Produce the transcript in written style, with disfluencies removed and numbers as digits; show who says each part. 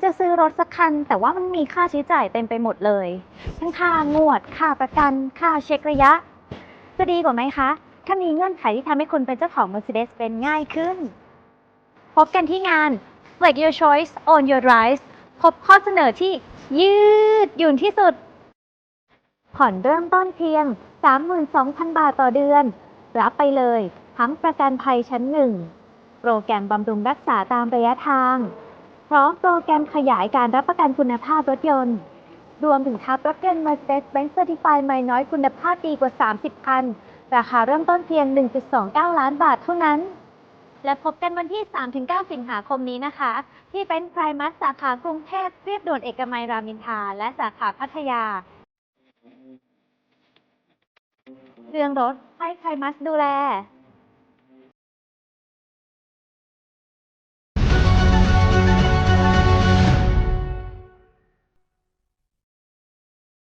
Speaker 1: จะซื้อรถสักคันแต่ว่ามันมีค่าใช้จ่ายเต็มไปหมดเลยทั้งค่างวดค่าประกันค่าเช็คระยะจะดีกว่าไหมคะถ้ามีเงื่อนไขที่ทำให้คุณเป็นเจ้าของ Mercedes-Benz ง่ายขึ้นพบกันที่งาน Flex Your Choice Own Your Drive พบข้อเสนอที่ยืดหยุ่นที่สุดผ่อนเริ่มต้นเพียง 32,000 บาทต่อเดือนรับไปเลยทั้งประกันภัยชั้นหนึ่งโปรแกรมบำรุงรักษาตามระยะทางพร้อมโปรแกรมขยายการรับประกันคุณภาพรถยนต์รวมถึงทับรถยนต์ Mercedes-Benz Certified ใหม่น้อยคุณภาพดีกว่า 30 คันราคาเริ่มต้นเพียง 1.29 ล้านบาทเท่านั้นและพบกันวันที่ 3-9 สิงหาคมนี้นะคะที่เป็นไพรมัสสาขากรุงเทพเรียบด่วนเอกมัยรามอินทราและสาขาพัทยาเรื่องรถให้ไพรมัสดูแล